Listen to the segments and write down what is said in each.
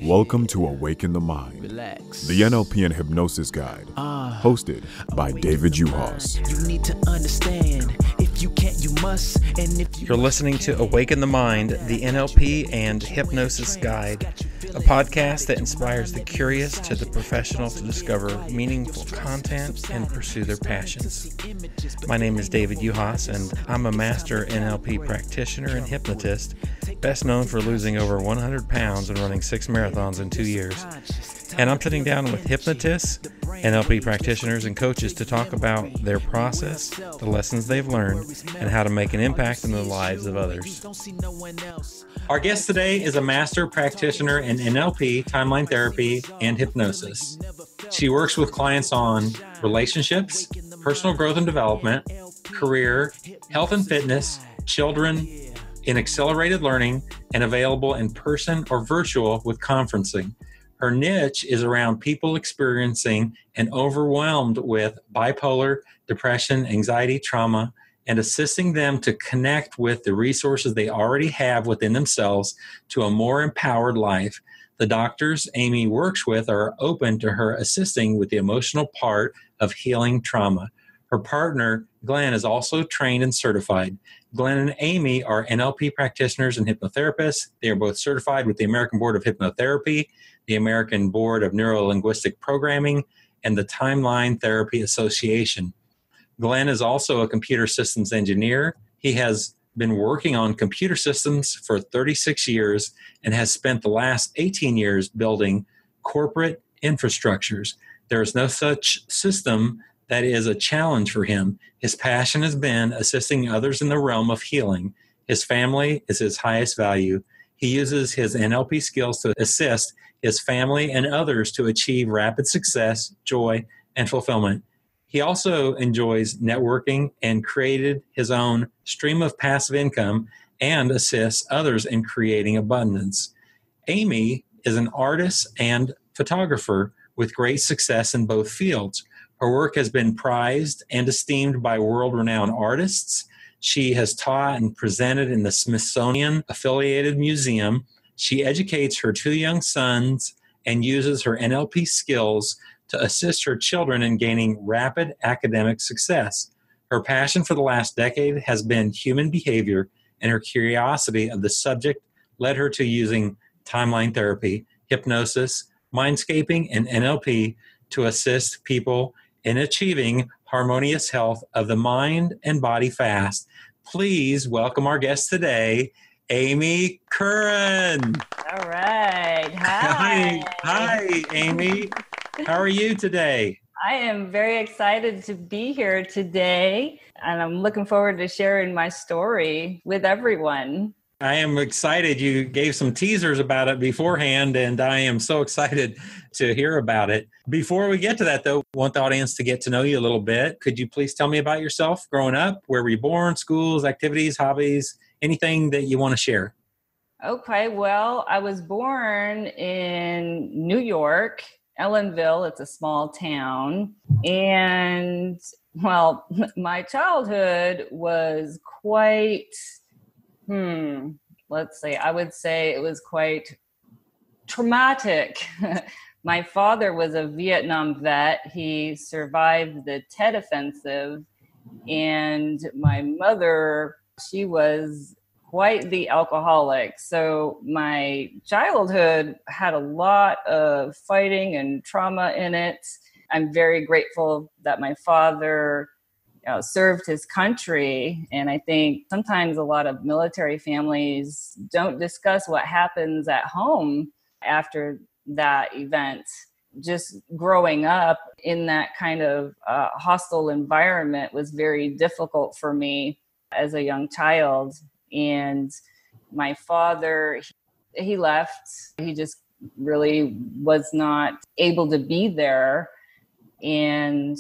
Welcome to Awaken the Mind, the NLP and Hypnosis Guide, hosted by David Uhas. You need to understand. If you can't, you must. And if You're listening to Awaken the Mind, the NLP and Hypnosis Guide, a podcast that inspires the curious to the professional to discover meaningful content and pursue their passions. My name is David Uhas, and I'm a master NLP practitioner and hypnotist, best known for losing over 100 pounds and running 6 marathons in 2 years. And I'm sitting down with hypnotists, NLP practitioners, and coaches to talk about their process, the lessons they've learned, and how to make an impact in the lives of others. Our guest today is a master practitioner in NLP, timeline therapy, and hypnosis. She works with clients on relationships, personal growth and development, career, health and fitness, children, in accelerated learning, and available in person or virtual with conferencing. Her niche is around people experiencing and overwhelmed with bipolar, depression, anxiety, trauma, and assisting them to connect with the resources they already have within themselves to a more empowered life. The doctors Amy works with are open to her assisting with the emotional part of healing trauma. Her partner, Glenn, is also trained and certified. Glenn and Amy are NLP practitioners and hypnotherapists. They are both certified with the American Board of Hypnotherapy, the American Board of Neuro-Linguistic Programming, and the Timeline Therapy Association. Glenn is also a computer systems engineer. He has been working on computer systems for 36 years and has spent the last 18 years building corporate infrastructures. There is no such system that is a challenge for him. His passion has been assisting others in the realm of healing. His family is his highest value. He uses his NLP skills to assist his family and others to achieve rapid success, joy, and fulfillment. He also enjoys networking and created his own stream of passive income and assists others in creating abundance. Amy is an artist and photographer with great success in both fields. Her work has been prized and esteemed by world-renowned artists. She has taught and presented in the Smithsonian Affiliated Museum. She educates her 2 young sons and uses her NLP skills to assist her children in gaining rapid academic success. Her passion for the last decade has been human behavior, and her curiosity of the subject led her to using timeline therapy, hypnosis, mindscaping, and NLP to assist people in achieving harmonious health of the mind and body fast. Please welcome our guest today, Amy Curran. All right. Hi. Hi, Amy. How are you today? I am very excited to be here today, and I'm looking forward to sharing my story with everyone. I am excited. You gave some teasers about it beforehand, and I am so excited to hear about it. Before we get to that, though, I want the audience to get to know you a little bit. Could you please tell me about yourself growing up? Where were you born, schools, activities, hobbies, anything that you want to share? Okay, well, I was born in New York, Ellenville. It's a small town. And, well, my childhood was quite... I would say it was quite traumatic. My father was a Vietnam vet. He survived the Tet Offensive. And my mother, she was quite the alcoholic. So my childhood had a lot of fighting and trauma in it. I'm very grateful that my father served his country. And I think sometimes a lot of military families don't discuss what happens at home after that event. Just growing up in that kind of hostile environment was very difficult for me as a young child. And my father, he left. He just really was not able to be there. And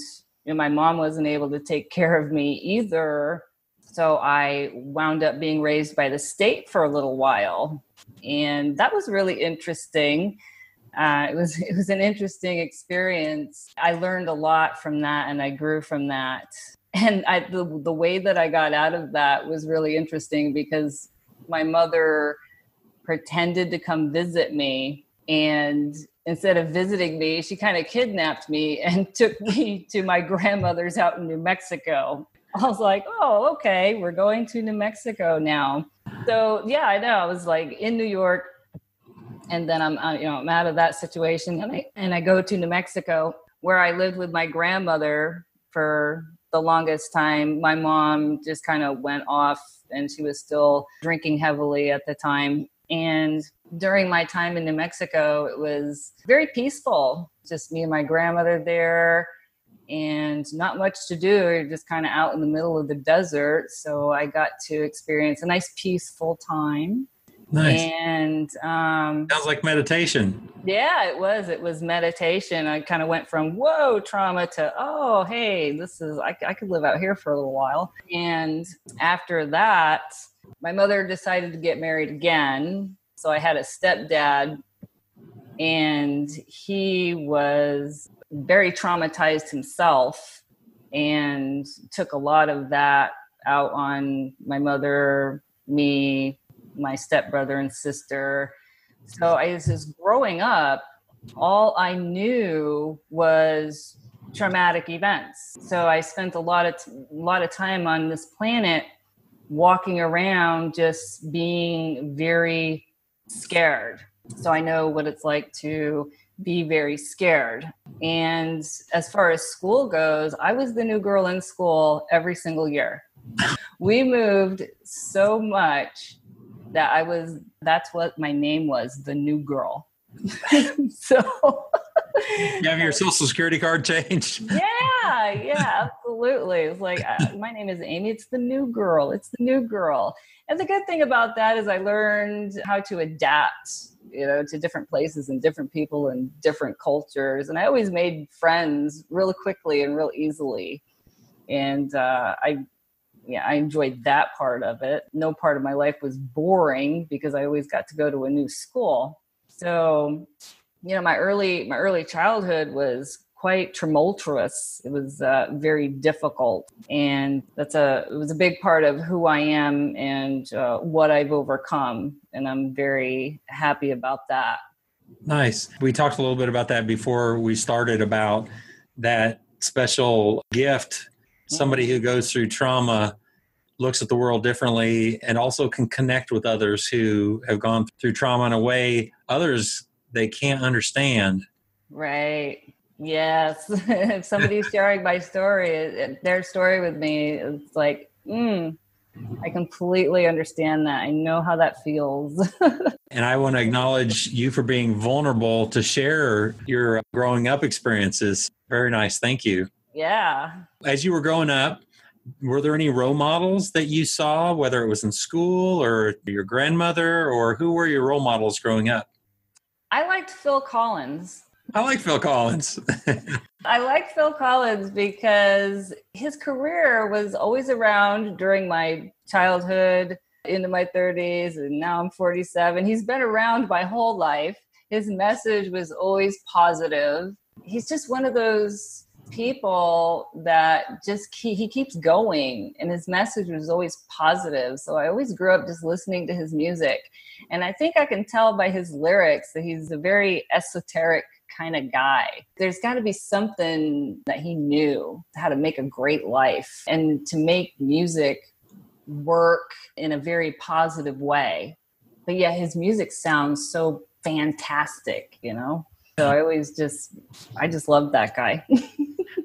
my mom wasn't able to take care of me either. So I wound up being raised by the state for a little while. And that was really interesting. It was an interesting experience. I learned a lot from that, and I grew from that. And the way that I got out of that was really interesting because my mother pretended to come visit me And instead of visiting me, she kind of kidnapped me and took me to my grandmother's out in New Mexico. I was like, oh, okay, we're going to New Mexico now. So yeah, I know. I was like in New York, and then I'm out of that situation, and I go to New Mexico, where I lived with my grandmother for the longest time. My mom just kind of went off, and she was still drinking heavily at the time. And during my time in New Mexico, it was very peaceful. Just me and my grandmother there, and not much to do. You're just kind of out in the middle of the desert. So I got to experience a nice peaceful time. Nice. And sounds like meditation. Yeah, it was meditation. I kind of went from whoa trauma to, oh, hey, this is I could live out here for a little while. And after that, my mother decided to get married again. So I had a stepdad, and he was very traumatized himself and took a lot of that out on my mother, me, my stepbrother and sister. So I was just growing up, all I knew was traumatic events. So I spent a lot of time on this planet walking around just being very scared. So I know what it's like to be very scared. And as far as school goes, I was the new girl in school every single year. We moved so much that that's what my name was, the new girl. So you have your social security card changed? Yeah, absolutely. It's like, my name is Amy. It's the new girl. And the good thing about that is I learned how to adapt, to different places and different people and different cultures. And I always made friends real quickly and real easily. And I enjoyed that part of it. No part of my life was boring because I always got to go to a new school. So, my early childhood was quite tumultuous. It was very difficult, and it was a big part of who I am and what I've overcome. And I'm very happy about that. Nice. We talked a little bit about that before we started, about that special gift. Somebody who goes through trauma looks at the world differently and also can connect with others who have gone through trauma in a way others they can't understand. Right. Yes. If somebody's sharing their story with me, it's like, I completely understand that. I know how that feels. And I want to acknowledge you for being vulnerable to share your growing up experiences. Very nice. Thank you. Yeah. As you were growing up, were there any role models that you saw, whether it was in school or your grandmother, or who were your role models growing up? I liked Phil Collins. I like Phil Collins. I liked Phil Collins because his career was always around during my childhood, into my 30s, and now I'm 47. He's been around my whole life. His message was always positive. He's just one of those people that just he keeps going, and his message was always positive. So I always grew up just listening to his music, and I think I can tell by his lyrics that he's a very esoteric kind of guy. There's got to be something that he knew, how to make a great life and to make music work in a very positive way. But yeah, his music sounds so fantastic, So I just loved that guy.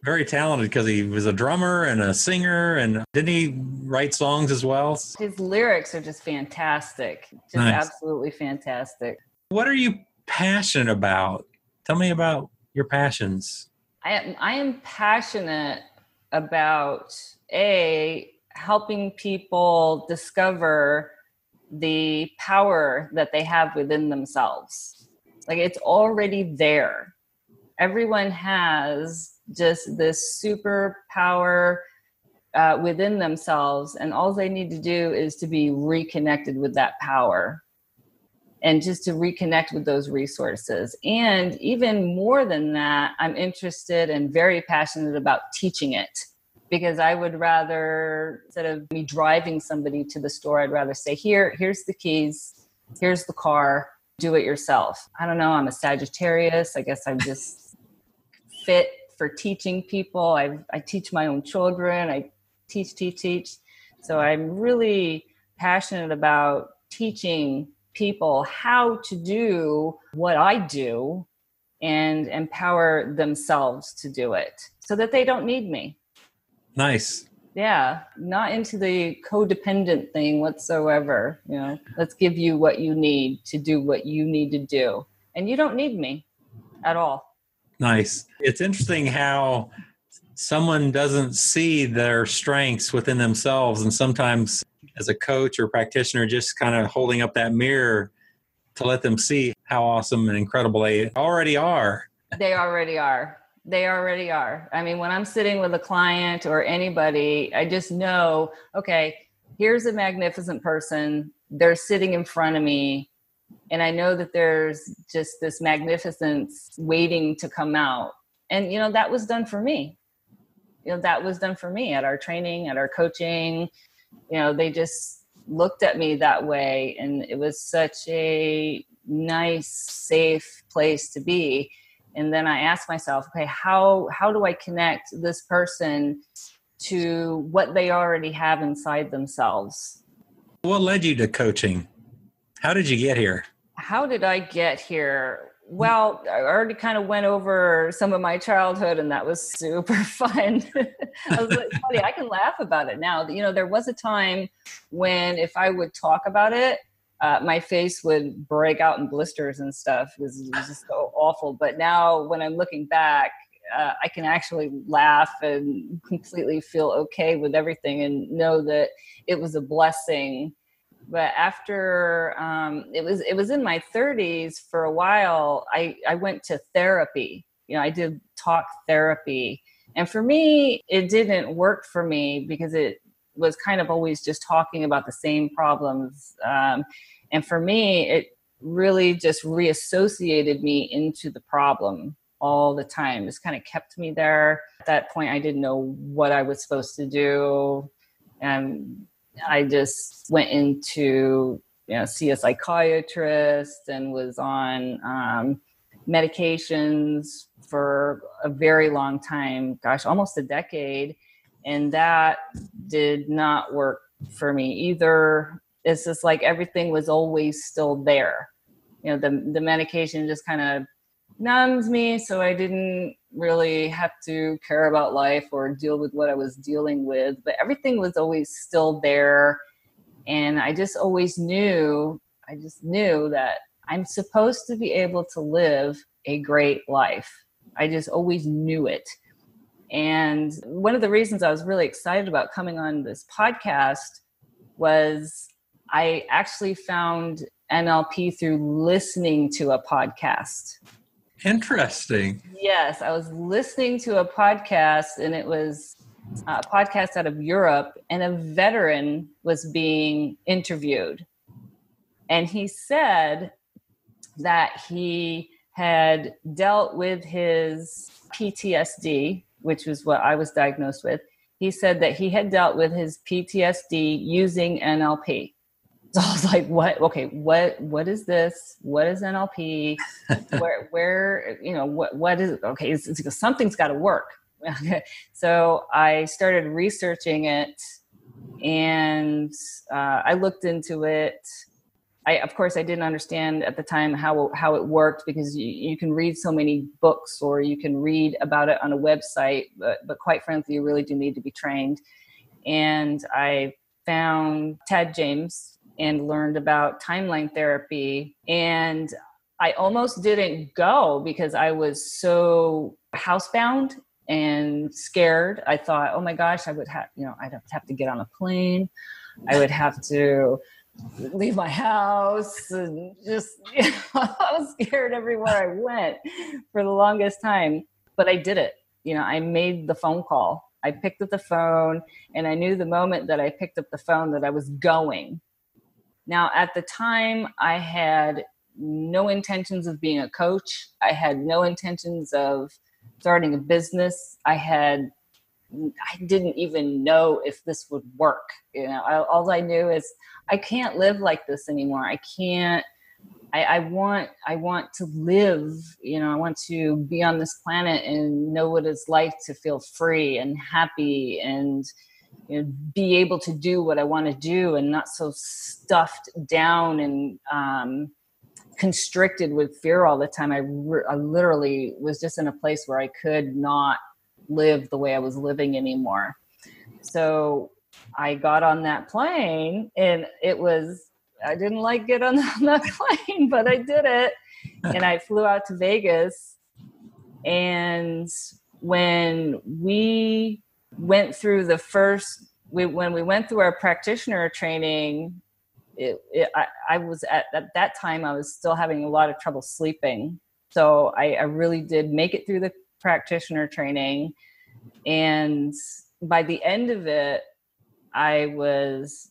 Very talented, because he was a drummer and a singer, and didn't he write songs as well? His lyrics are just fantastic. Just nice. Absolutely fantastic. What are you passionate about? Tell me about your passions. I am passionate about helping people discover the power that they have within themselves. Like, it's already there. Everyone has just this superpower within themselves, and all they need to do is to be reconnected with that power and just to reconnect with those resources. And even more than that, I'm interested and very passionate about teaching it, because I would rather, instead of me driving somebody to the store, I'd rather say, here's the keys, here's the car, do it yourself. I don't know. I'm a Sagittarius. I guess I'm just fit for teaching people. I teach my own children. I teach. So I'm really passionate about teaching people how to do what I do and empower themselves to do it so that they don't need me. Nice. Yeah, not into the codependent thing whatsoever. Let's give you what you need to do what you need to do. And you don't need me at all. Nice. It's interesting how someone doesn't see their strengths within themselves. And sometimes as a coach or practitioner, just kind of holding up that mirror to let them see how awesome and incredible they already are. They already are. I mean, when I'm sitting with a client or anybody, I just know, okay, here's a magnificent person. They're sitting in front of me. And I know that there's just this magnificence waiting to come out. And, that was done for me. That was done for me at our training, at our coaching. They just looked at me that way. And it was such a nice, safe place to be. And then I asked myself, okay, how do I connect this person to what they already have inside themselves? What led you to coaching? How did you get here? How did I get here? Well, I already kind of went over some of my childhood, and that was super fun. It's funny, I can laugh about it now. There was a time when if I would talk about it, my face would break out in blisters and stuff. It was just so awful. But now when I'm looking back, I can actually laugh and completely feel okay with everything and know that it was a blessing. But after it was in my 30s for a while, I went to therapy. I did talk therapy. And for me, it didn't work for me because it was kind of always just talking about the same problems. And for me, it really just reassociated me into the problem all the time. Just kind of kept me there. At that point, I didn't know what I was supposed to do. And I just went into, see a psychiatrist and was on medications for a very long time, almost a decade. And that did not work for me either. It's just like everything was always still there. The medication just kind of numbs me, so I didn't really have to care about life or deal with what I was dealing with. But everything was always still there. And I just knew that I'm supposed to be able to live a great life. I just always knew it. And one of the reasons I was really excited about coming on this podcast was I actually found NLP through listening to a podcast. Interesting. Yes, I was listening to a podcast, and it was a podcast out of Europe, and a veteran was being interviewed. And he said that he had dealt with his PTSD, which was what I was diagnosed with. He said that he had dealt with his PTSD using NLP. So I was like, what? Okay, what is this? What is NLP? where, what is it? Okay, it's something's got to work. So I started researching it, and I looked into it. Of course, I didn't understand at the time how it worked, because you can read so many books or you can read about it on a website, but quite frankly, you really do need to be trained. And I found Ted James and learned about timeline therapy. And I almost didn't go because I was so housebound and scared. I thought, oh my gosh, I'd have to get on a plane. I would have to leave my house, and just, I was scared everywhere I went for the longest time. But I did it. I made the phone call. I picked up the phone, and I knew the moment that I picked up the phone that I was going. Now, at the time, I had no intentions of being a coach. I had no intentions of starting a business. I didn't even know if this would work. All I knew is I can't live like this anymore. I I want to live, I want to be on this planet and know what it's like to feel free and happy and be able to do what I want to do and not so stuffed down and constricted with fear all the time. I literally was just in a place where I could not live the way I was living anymore. So I got on that plane, and I didn't like get on that plane, but I did it. And I flew out to Vegas. And when we went through when we went through our practitioner training, I was at that time, I was still having a lot of trouble sleeping. So I really did make it through the practitioner training. And by the end of it, I was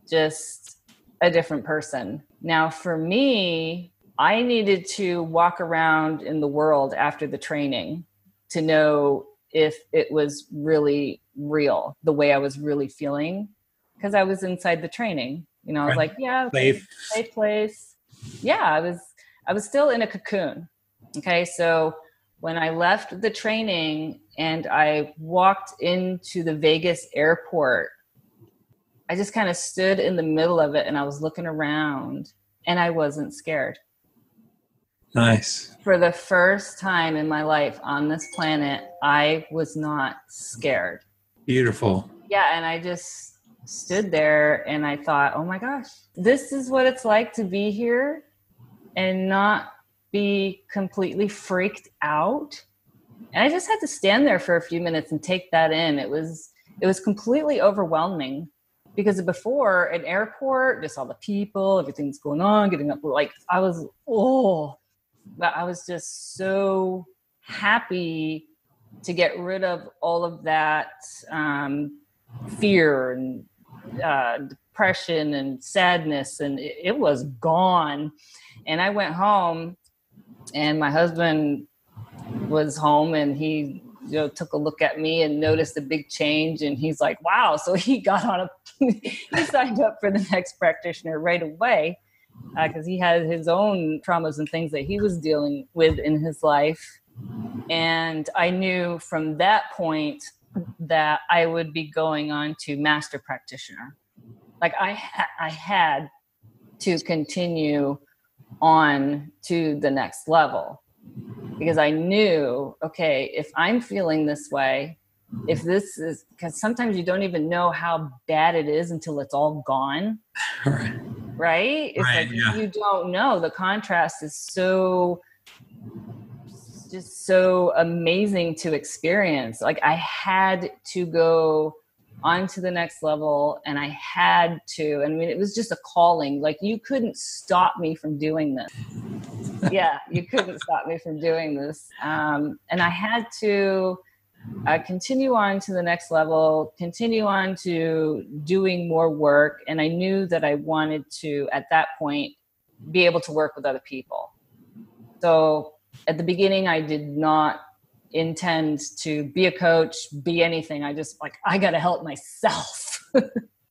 just a different person. Now, for me, I needed to walk around in the world after the training to know if it was really real, the way I was really feeling, because I was inside the training. I was like, yeah, safe place. Yeah, I was still in a cocoon. Okay, so when I left the training and I walked into the Vegas airport, I just kind of stood in the middle of it and I was looking around and I wasn't scared. Nice. For the first time in my life on this planet, I was not scared. Beautiful. Yeah, and I just stood there and I thought, oh my gosh, this is what it's like to be here and not be completely freaked out. And I just had to stand there for a few minutes and take that in. It was completely overwhelming. Because before, an airport, just all the people, everything's going on, getting up, like but I was just so happy to get rid of all of that fear and depression and sadness, and it was gone. And I went home, and my husband was home, and he took a look at me and noticed a big change, and he's like, wow. So he got on he signed up for the next practitioner right away, because he had his own traumas and things that he was dealing with in his life. And I knew from that point that I would be going on to master practitioner. Like I had to continue on to the next level, because I knew, okay, if I'm feeling this way, if this is, because sometimes you don't even know how bad it is until it's all gone. Right? It's like, yeah. You don't know. The contrast is just so amazing to experience. Like I had to go on to the next level, and I had to, it was just a calling. Like you couldn't stop me from doing this. Yeah, you couldn't stop me from doing this. And I had to continue on to the next level, continue on to doing more work. And I knew that I wanted to, at that point, be able to work with other people. So at the beginning, I did not intend to be a coach, be anything. I just I got to help myself.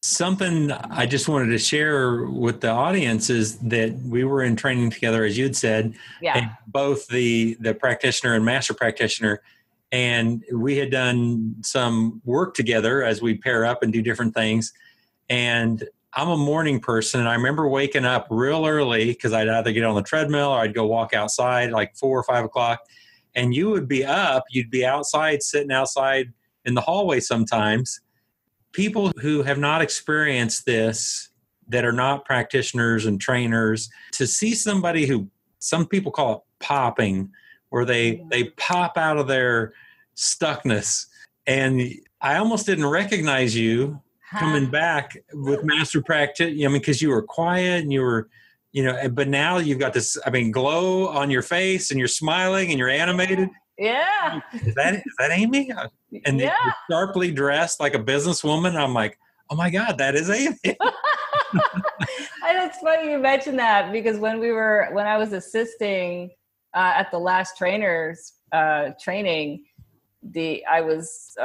Something I just wanted to share with the audience is that we were in training together, as you'd said, yeah. Both the practitioner and master practitioner. And we had done some work together as we pair up and do different things. And I'm a morning person. And I remember waking up real early because I'd either get on the treadmill or I'd go walk outside like 4 or 5 o'clock. And you would be up, you'd be outside, sitting outside in the hallway sometimes. People who have not experienced this, that are not practitioners and trainers, to see somebody who, some people call it popping, where they pop out of their stuckness. And I almost didn't recognize you coming back with master practice. Because you were quiet and you were, but now you've got this, glow on your face and you're smiling and you're animated. Yeah. Is that Amy? And you're sharply dressed like a businesswoman. I'm like, oh my God, that is Amy. And it's funny you mentioned that, because when I was assisting at the last trainer's training, I was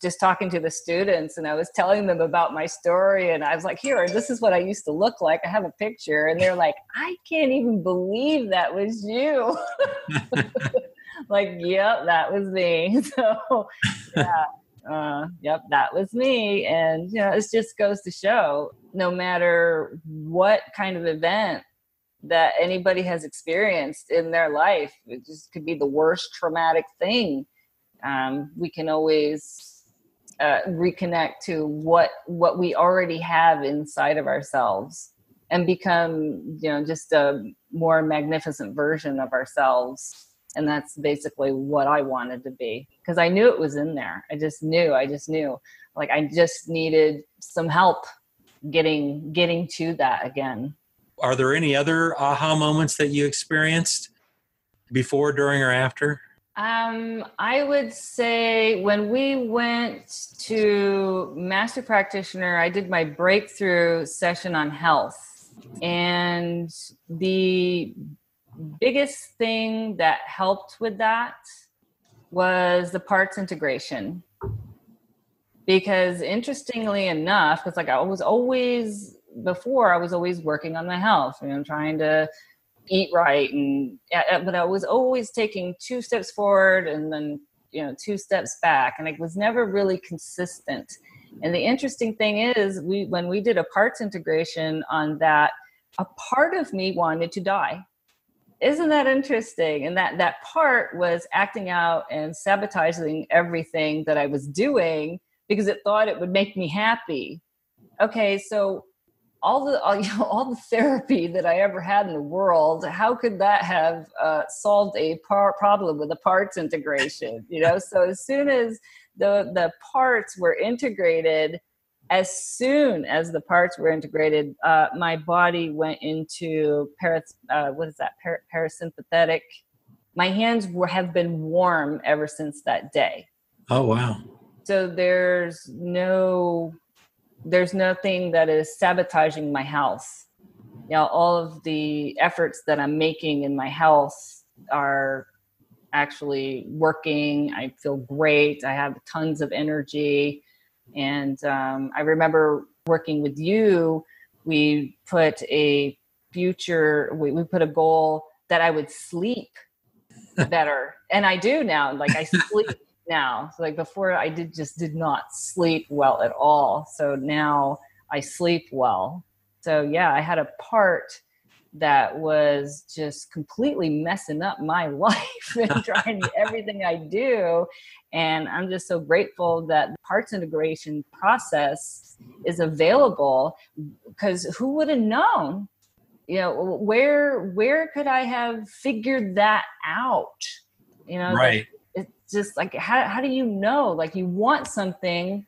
just talking to the students, and I was telling them about my story, and I was like, here, this is what I used to look like. I have a picture. And they're like, I can't even believe that was you. Like, yep, that was me. So yeah, yep, that was me. And, it just goes to show, no matter what kind of event that anybody has experienced in their life, it just could be the worst traumatic thing. We can always reconnect to what we already have inside of ourselves and become, just a more magnificent version of ourselves. And that's basically what I wanted to be, because I knew it was in there. I just knew. Like, I just needed some help getting to that again. Are there any other aha moments that you experienced before, during, or after? I would say when we went to Master Practitioner, I did my breakthrough session on health. And the biggest thing that helped with that was the parts integration. Because interestingly enough, because like I was always working on my health, trying to eat right, but I was always taking 2 steps forward and then 2 steps back, and it was never really consistent. And the interesting thing is, when we did a parts integration on that, a part of me wanted to die. Isn't that interesting? And that part was acting out and sabotaging everything that I was doing because it thought it would make me happy. Okay, so all the therapy that I ever had in the world, how could that have solved a problem with a parts integration? So as soon as the parts were integrated, my body went into parasympathetic. My hands have been warm ever since that day. Oh, wow. So there's nothing that is sabotaging my health. All of the efforts that I'm making in my health are actually working. I feel great. I have tons of energy. And I remember working with you, we put a goal that I would sleep better. And I do now. Like, I sleep now. So like before, I did not sleep well at all. So now I sleep well. So yeah, I had a part that was just completely messing up my life and trying everything I do. And I'm just so grateful that the parts integration process is available, because who would have known? Where could I have figured that out? Right. It's just like, how do you know? Like, you want something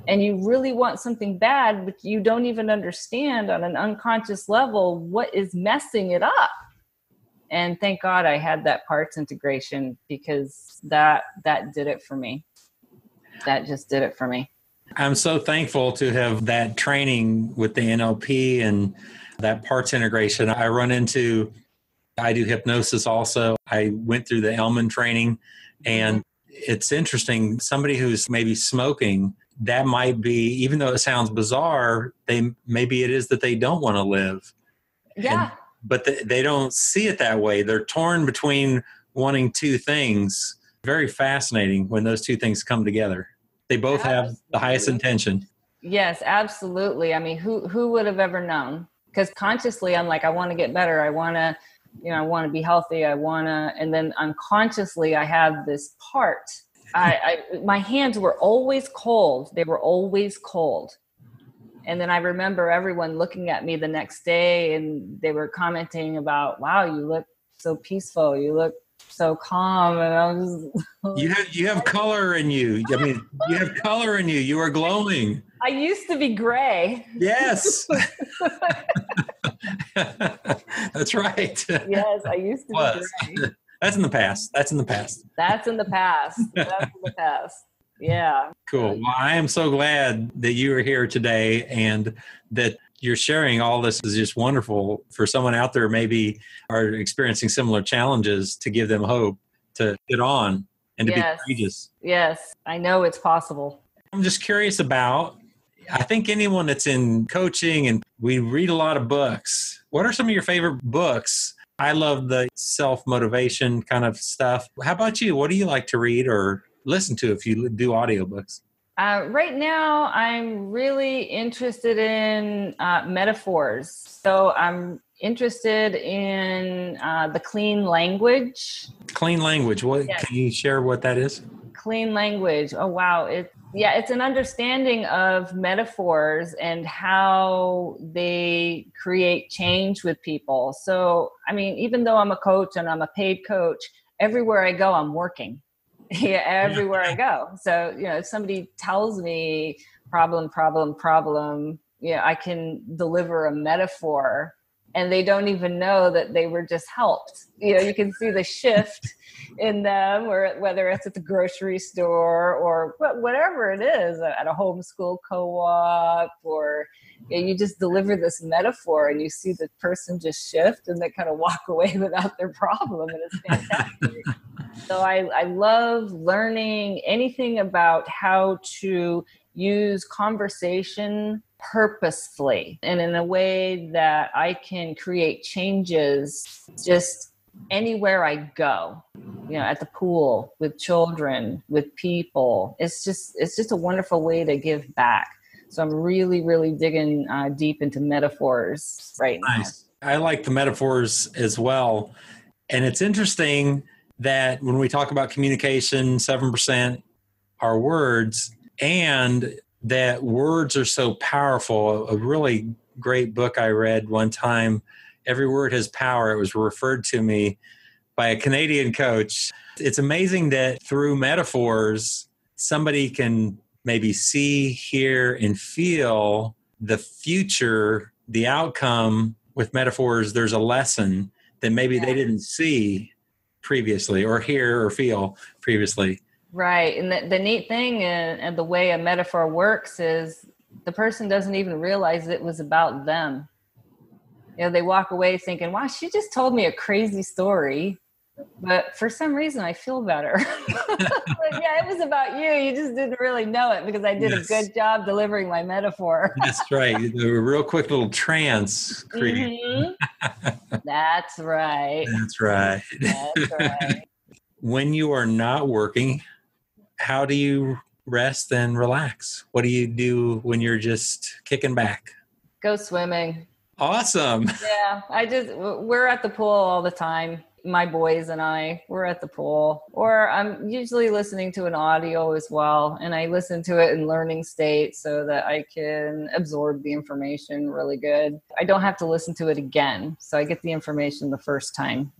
and you really want something bad, but you don't even understand on an unconscious level what is messing it up. And thank God I had that parts integration, because that did it for me. That just did it for me. I'm so thankful to have that training with the NLP and that parts integration. I do hypnosis also. I went through the Elman training, and it's interesting. Somebody who's maybe smoking, that might be, even though it sounds bizarre, maybe it is that they don't want to live. Yeah. But they don't see it that way. They're torn between wanting 2 things. Very fascinating when those 2 things come together. They both have the highest intention. Yes, absolutely. I mean, who would have ever known? Because consciously, I'm like, I want to get better. I want to, I want to be healthy. And then unconsciously, I have this part. My hands were always cold. They were always cold. And then I remember everyone looking at me the next day, and they were commenting about, wow, you look so peaceful. You look so calm. And I was you have color in you. I mean, you have color in you. You are glowing. I used to be gray. Yes. That's right. Yes, I used to be gray. That's in the past. That's in the past. Yeah. Cool. Well, I am so glad that you are here today, and that you're sharing all this is just wonderful for someone out there maybe are experiencing similar challenges, to give them hope to get on and to be Yes. courageous. Yes. I know it's possible. I'm just curious about, I think anyone that's in coaching, and we read a lot of books. What are some of your favorite books? I love the self-motivation kind of stuff. How about you? What do you like to read or listen to if you do audiobooks? Right now, I'm really interested in metaphors. So I'm interested in the clean language. Clean language. What Yes. Can you share what that is? Clean language. Oh, wow. It's an understanding of metaphors and how they create change with people. So, I mean, even though I'm a coach and I'm a paid coach, everywhere I go, I'm working. Yeah, everywhere I go. So, if somebody tells me problem, I can deliver a metaphor and they don't even know that they were just helped. You can see the shift in them, or whether it's at the grocery store or whatever it is, at a homeschool co-op, or you just deliver this metaphor and you see the person just shift and they kind of walk away without their problem. And it's fantastic. So I love learning anything about how to use conversation purposefully and in a way that I can create changes just anywhere I go, at the pool, with children, with people. It's just a wonderful way to give back. So I'm really, really digging deep into metaphors right now. Nice. I like the metaphors as well. And it's interesting that when we talk about communication, 7% are words, and that words are so powerful. A really great book I read one time, Every Word Has Power. It was referred to me by a Canadian coach. It's amazing that through metaphors, somebody can maybe see, hear, and feel the future, the outcome. With metaphors, there's a lesson that maybe they didn't see previously, or hear or feel previously. Right. And the neat thing and the way a metaphor works is the person doesn't even realize it was about them. They walk away thinking, wow, she just told me a crazy story, but for some reason I feel better. But yeah, it was about you. You just didn't really know it because I did a good job delivering my metaphor. That's right. A real quick little trance creating. Mm-hmm. That's right. That's right. That's right. When you are not working, how do you rest and relax? What do you do when you're just kicking back? Go swimming. Awesome. Yeah, we're at the pool all the time. My boys and we're at the pool. Or I'm usually listening to an audio as well. And I listen to it in learning state so that I can absorb the information really good. I don't have to listen to it again. So I get the information the first time.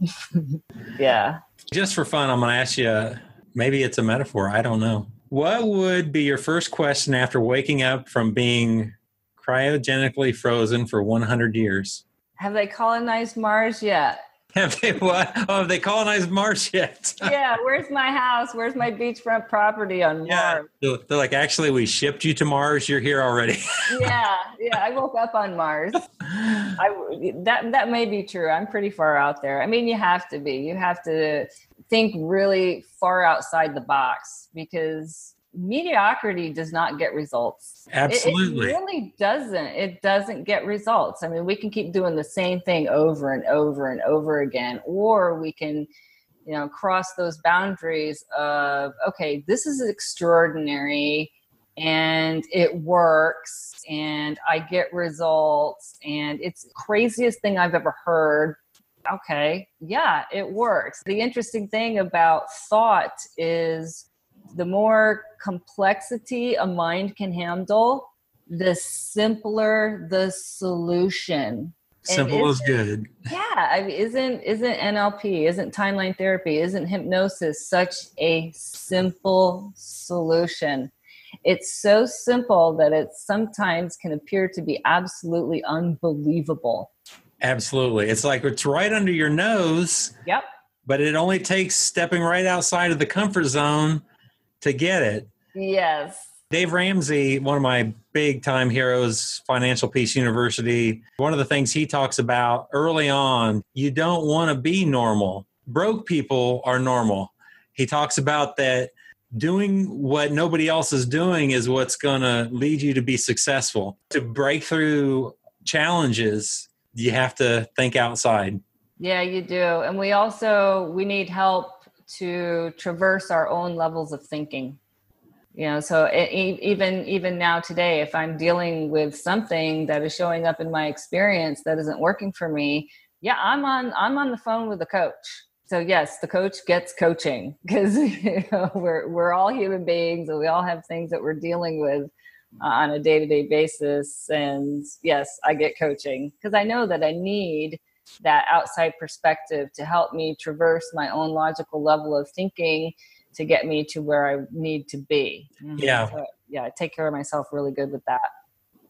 Yeah. Just for fun, I'm going to ask you, maybe it's a metaphor. I don't know. What would be your first question after waking up from being cryogenically frozen for 100 years? Have they colonized Mars yet? Have they what? Oh, have they colonized Mars yet? Yeah, where's my house? Where's my beachfront property on Mars? They're like, actually, we shipped you to Mars. You're here already. Yeah, I woke up on Mars. That may be true. I'm pretty far out there. I mean, you have to be. You have to think really far outside the box because mediocrity does not get results. Absolutely. It really doesn't. It doesn't get results. I mean, we can keep doing the same thing over and over and over again, or we can, cross those boundaries of, okay, this is extraordinary and it works and I get results and it's the craziest thing I've ever heard. Okay, yeah, it works. The interesting thing about thought is the more complexity a mind can handle, the simpler the solution. Simple is good. Yeah, I mean, isn't NLP, isn't timeline therapy, isn't hypnosis such a simple solution? It's so simple that it sometimes can appear to be absolutely unbelievable. Absolutely. It's like it's right under your nose. Yep. But it only takes stepping right outside of the comfort zone to get it. Yes. Dave Ramsey, one of my big time heroes, Financial Peace University, one of the things he talks about early on, you don't want to be normal. Broke people are normal. he talks about that doing what nobody else is doing is what's going to lead you to be successful. To break through challenges, you have to think outside. Yeah, you do. And we need help to traverse our own levels of thinking. So even now today, if I'm dealing with something that is showing up in my experience that isn't working for me, yeah, I'm on the phone with the coach. So yes, the coach gets coaching because we're all human beings and we all have things that we're dealing with on a day-to-day basis. And yes, I get coaching because I know that I need that outside perspective to help me traverse my own logical level of thinking to get me to where I need to be. Yeah. So, yeah, I take care of myself really good with that.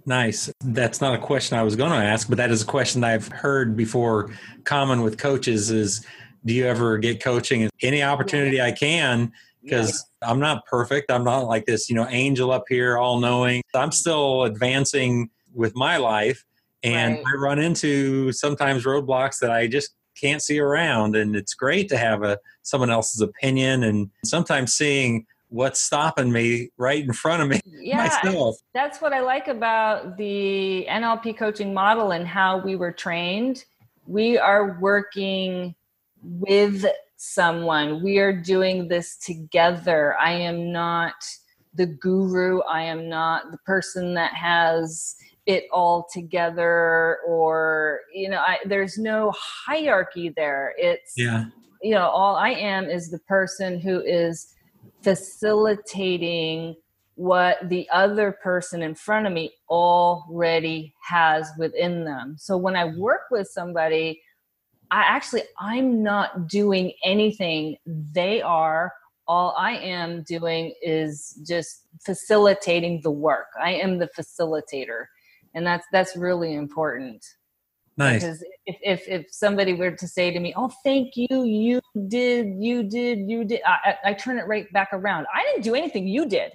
Nice. That's not a question I was going to ask, but that is a question I've heard before. Common with coaches is, do you ever get coaching? Any opportunity I can, because I'm not perfect. I'm not like this, angel up here, all knowing. I'm still advancing with my life. And I run into sometimes roadblocks that I just can't see around. And it's great to have someone else's opinion and sometimes seeing what's stopping me right in front of me myself. That's what I like about the NLP coaching model and how we were trained. We are working with someone. We are doing this together. I am not the guru. I am not the person that has it all together, or there's no hierarchy there. It's all I am is the person who is facilitating what the other person in front of me already has within them. So when I work with somebody, I'm not doing anything they are. All I am doing is just facilitating the work. I am the facilitator. And that's really important. Nice. Because if somebody were to say to me, "Oh, thank you, you did," I turn it right back around. I didn't do anything. You did.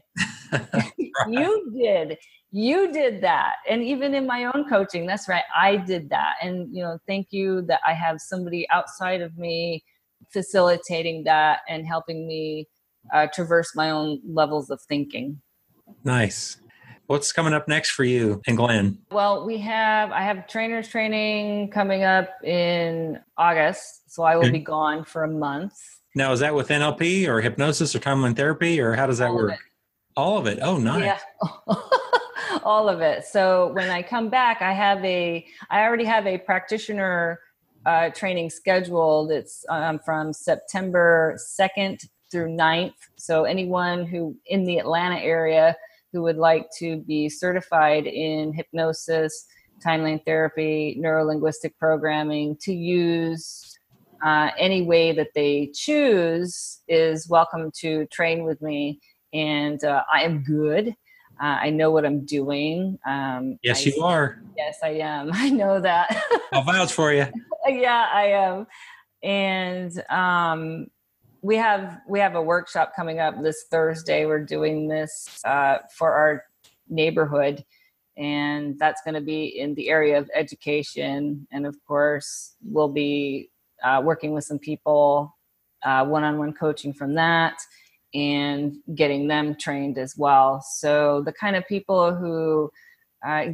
You did that. And even in my own coaching, that's right. I did that. And thank you that I have somebody outside of me facilitating that and helping me traverse my own levels of thinking. Nice. What's coming up next for you and Glenn? Well, I have trainers training coming up in August, so I will be gone for a month. Now, is that with NLP or hypnosis or timeline therapy, or how does that work? All of it. Oh, nice. Yeah. All of it. So when I come back, I already have a practitioner training scheduled. It's from September 2nd through 9th. So anyone who in the Atlanta area who would like to be certified in hypnosis, timeline therapy, neuro-linguistic programming to use any way that they choose is welcome to train with me. And I am good. I know what I'm doing. Yes, you are. Yes, I am. I know that. I'll vouch for you. Yeah, I am. And we have a workshop coming up this Thursday. We're doing this for our neighborhood, and that's going to be in the area of education. And of course, we'll be working with some people, one-on-one coaching from that, and getting them trained as well. So the kind of people who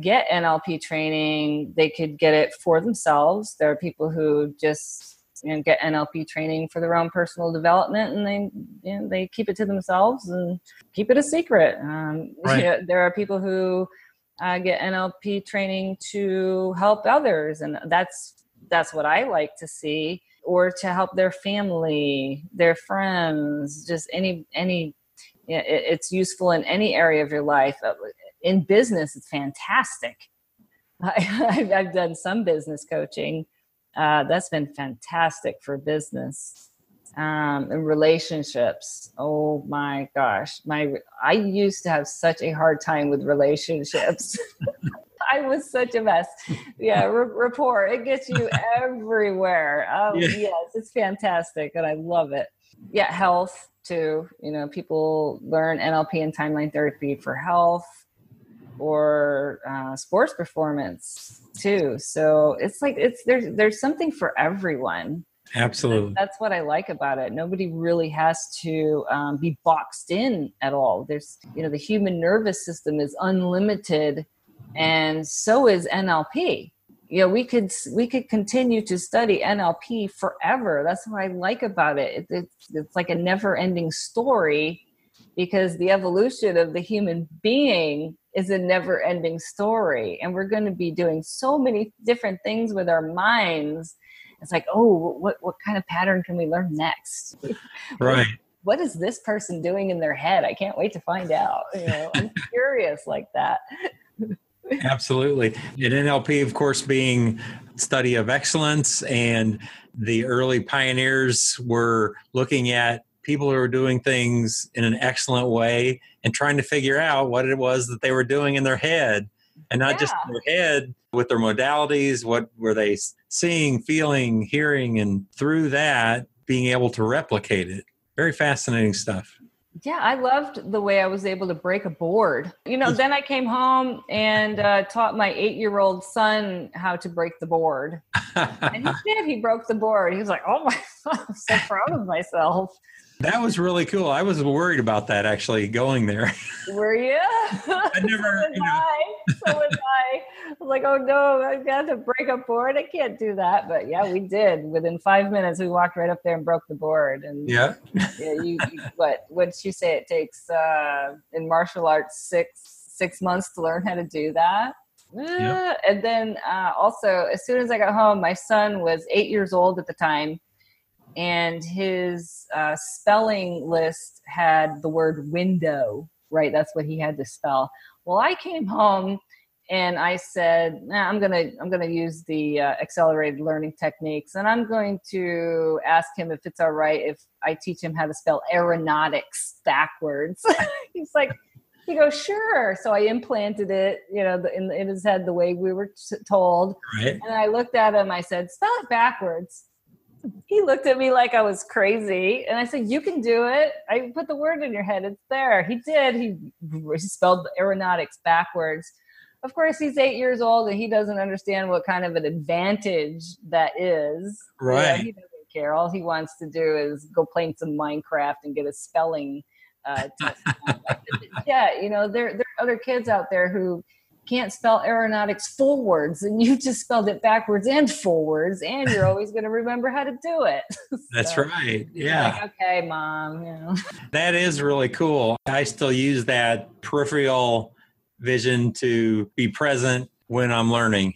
get NLP training, they could get it for themselves. There are people who just get NLP training for their own personal development, and they keep it to themselves and keep it a secret. There are people who get NLP training to help others, and that's what I like to see, or to help their family, their friends, just any. It's useful in any area of your life. In business, it's fantastic. I've done some business coaching. That's been fantastic for business and relationships. Oh my gosh. I used to have such a hard time with relationships. I was such a mess. Yeah. Rapport. It gets you everywhere. Yes, it's fantastic. And I love it. Yeah. Health too. People learn NLP and timeline therapy for health or sports performance too. So it's like there's something for everyone. Absolutely. That's what I like about it. Nobody really has to be boxed in at all. There's, the human nervous system is unlimited, and so is NLP. We could continue to study NLP forever. That's what I like about it. It's like a never-ending story, because the evolution of the human being is a never-ending story, and we're going to be doing so many different things with our minds. It's like, oh, what kind of pattern can we learn next? Right. What is this person doing in their head? I can't wait to find out. I'm curious like that. Absolutely. And NLP, of course, being study of excellence, and the early pioneers were looking at people who were doing things in an excellent way and trying to figure out what it was that they were doing in their head, and not just in their head, with their modalities, what were they seeing, feeling, hearing, and through that, being able to replicate it. Very fascinating stuff. Yeah, I loved the way I was able to break a board. Then I came home and taught my 8-year-old son how to break the board. And he did. He broke the board. He was like, oh my God, I'm so proud of myself. That was really cool. I was worried about that, actually, going there. Were you? I never, So was I. I was like, oh no, I've got to break a board. I can't do that. But yeah, we did. Within 5 minutes, we walked right up there and broke the board. And yeah, what did she say? It takes in martial arts six months to learn how to do that. Yeah. And then also, as soon as I got home, my son was 8 years old at the time, and his spelling list had the word window. Right, that's what he had to spell. Well, I came home and I said, I'm gonna use the accelerated learning techniques, and I'm going to ask him if it's all right if I teach him how to spell aeronautics backwards. He goes, sure. So I implanted it, in his head the way we were told. Right. And I looked at him. I said, spell it backwards. He looked at me like I was crazy. And I said, you can do it. I put the word in your head. It's there. He did. He spelled aeronautics backwards. Of course, he's 8 years old and he doesn't understand what kind of an advantage that is. Right. He doesn't care. All he wants to do is go play some Minecraft and get a spelling test. Yeah, there are other kids out there who can't spell aeronautics forwards, and you just spelled it backwards and forwards, and you're always going to remember how to do it. That's right. Yeah. Like, okay, Mom. That is really cool. I still use that peripheral vision to be present when I'm learning.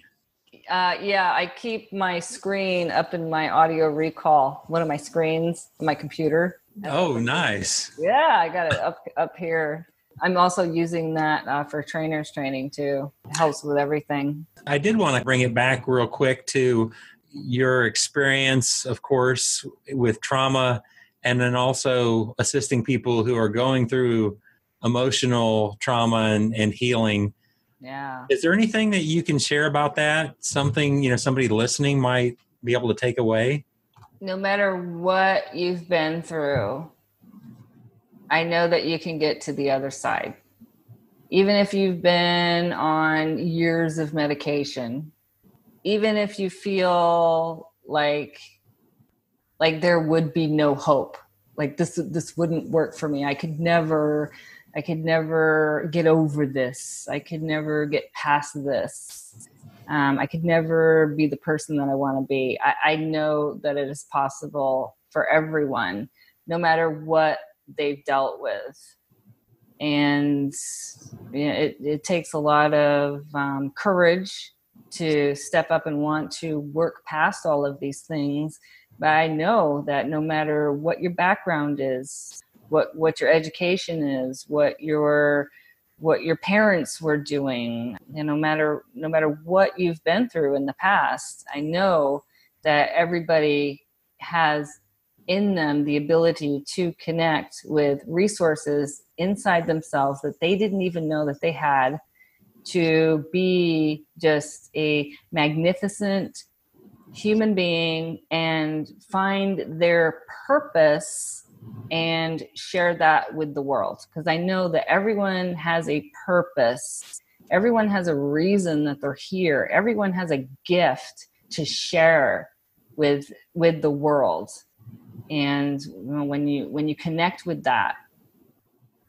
Yeah, I keep my screen up in my audio recall, one of my screens on my computer. Oh, nice. Yeah, I got it up here. I'm also using that for trainers training too. It helps with everything. I did want to bring it back real quick to your experience, of course, with trauma, and then also assisting people who are going through emotional trauma and healing. Yeah. Is there anything that you can share about that? Something, somebody listening might be able to take away? No matter what you've been through, I know that you can get to the other side. Even if you've been on years of medication, even if you feel like there would be no hope, like this wouldn't work for me. I could never get over this. I could never get past this. I could never be the person that I want to be. I know that it is possible for everyone, no matter what they've dealt with. And it takes a lot of courage to step up and want to work past all of these things. But I know that no matter what your background is, what your education is, what your parents were doing, no matter what you've been through in the past, I know that everybody has in them the ability to connect with resources inside themselves that they didn't even know that they had, to be just a magnificent human being and find their purpose and share that with the world. Because I know that everyone has a purpose. Everyone has a reason that they're here. Everyone has a gift to share. with the world. And when you connect with that,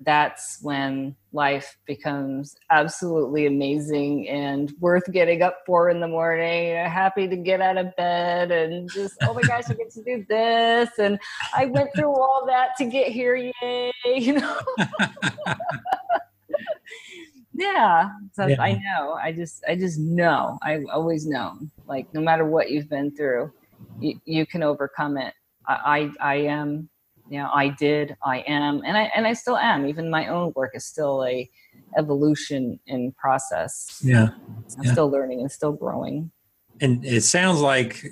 that's when life becomes absolutely amazing and worth getting up for in the morning. You're happy to get out of bed and just, oh my gosh, I get to do this. And I went through all that to get here. Yay. Yeah. So yeah. I know. I just know. I've always known, like, no matter what you've been through, you can overcome it. I am. I did, I am, and I still am. Even my own work is still a evolution in process. Yeah. I'm still learning and still growing. And it sounds like,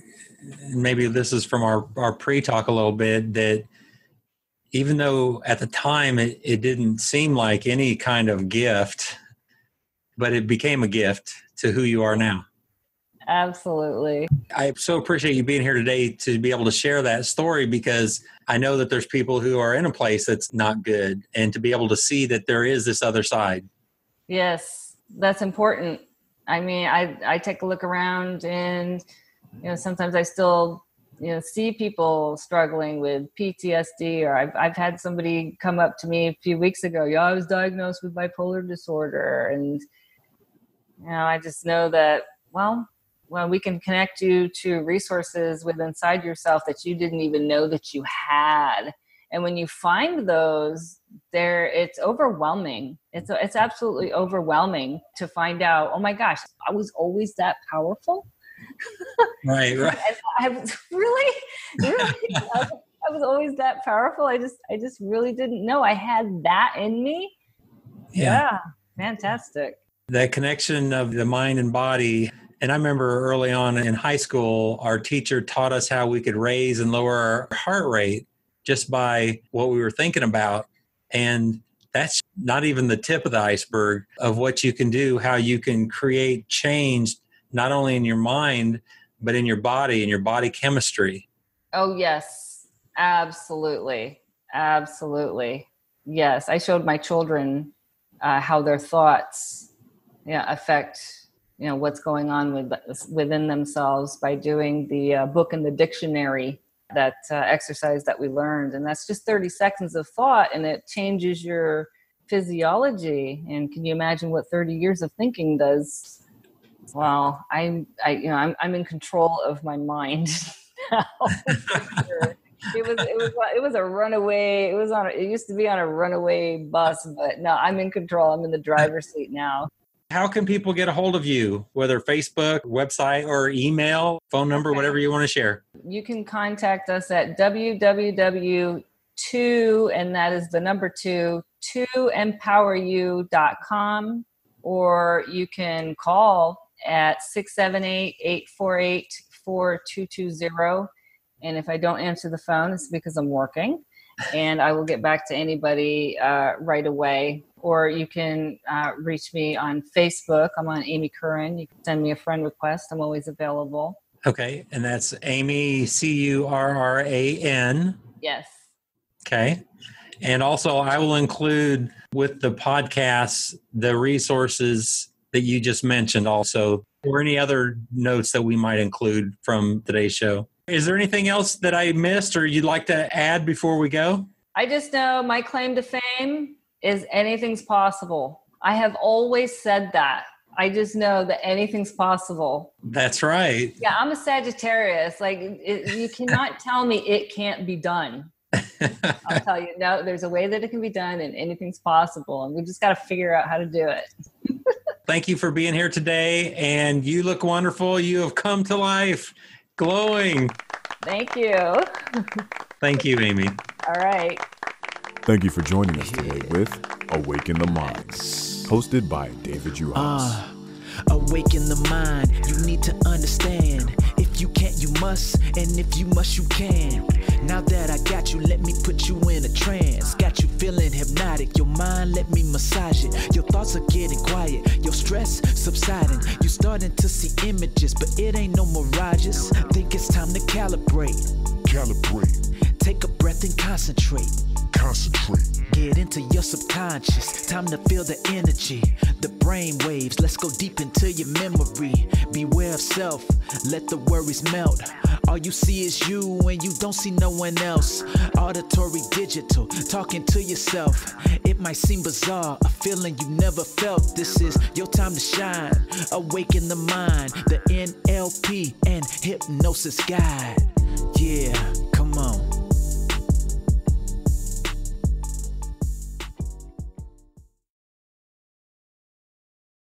maybe this is from our pre-talk a little bit, that even though at the time it didn't seem like any kind of gift, but it became a gift to who you are now. Absolutely. I so appreciate you being here today to be able to share that story, because I know that there's people who are in a place that's not good, and to be able to see that there is this other side. Yes, that's important. I mean, I take a look around, and sometimes I still see people struggling with PTSD, or I've had somebody come up to me a few weeks ago. I was diagnosed with bipolar disorder, and I just know that we can connect you to resources within inside yourself that you didn't even know that you had. And when you find those, it's overwhelming. It's absolutely overwhelming to find out, oh my gosh, I was always that powerful. Right. And I was really, I was always that powerful. I just really didn't know I had that in me. Yeah. Fantastic. That connection of the mind and body. And I remember early on in high school, our teacher taught us how we could raise and lower our heart rate just by what we were thinking about. And that's not even the tip of the iceberg of what you can do, how you can create change, not only in your mind, but in your body and your body chemistry. Oh, yes, absolutely. Absolutely. Yes. I showed my children how their thoughts affect what's going on within themselves by doing the book and the dictionary, that exercise that we learned. And that's just 30 seconds of thought, and it changes your physiology. And can you imagine what 30 years of thinking does? Well, I'm in control of my mind now. Sure. It was a runaway. It used to be on a runaway bus, but no, I'm in control. I'm in the driver's seat now. How can people get a hold of you, whether Facebook, website, or email, phone number, whatever you want to share? You can contact us at www.2, and that is the number 2empoweryou.com, or you can call at 678-848-4220. And if I don't answer the phone, it's because I'm working, and I will get back to anybody right away. Or you can reach me on Facebook. I'm on Amy Curran. You can send me a friend request. I'm always available. Okay. And that's Amy, Curran. Yes. Okay. And also, I will include with the podcast the resources that you just mentioned also, or any other notes that we might include from today's show. Is there anything else that I missed or you'd like to add before we go? I just know my claim to fame is anything's possible. I have always said that. I just know that anything's possible. That's right. Yeah, I'm a Sagittarius. You cannot tell me it can't be done. I'll tell you, no, there's a way that it can be done, and anything's possible. And we just got to figure out how to do it. Thank you for being here today. And you look wonderful. You have come to life, glowing. Thank you. Thank you, Amy. All right. Thank you for joining us today with Awaken the Mind, hosted by David Juhas. Awaken the mind, you need to understand. If you can't, you must, and if you must, you can. Now that I got you, let me put you in a trance. Got you feeling hypnotic, your mind, let me massage it. Your thoughts are getting quiet, your stress subsiding. You starting to see images, but it ain't no mirages. Think it's time to calibrate. Take a breath and concentrate. concentrate. Get into your subconscious, time to feel the energy, the brain waves, let's go deep into your memory. Beware of self, let the worries melt. All you see is you and you don't see no one else. Auditory digital, talking to yourself. It might seem bizarre, a feeling you never felt. This is your time to shine. Awaken the mind, the NLP and Hypnosis guide. Yeah.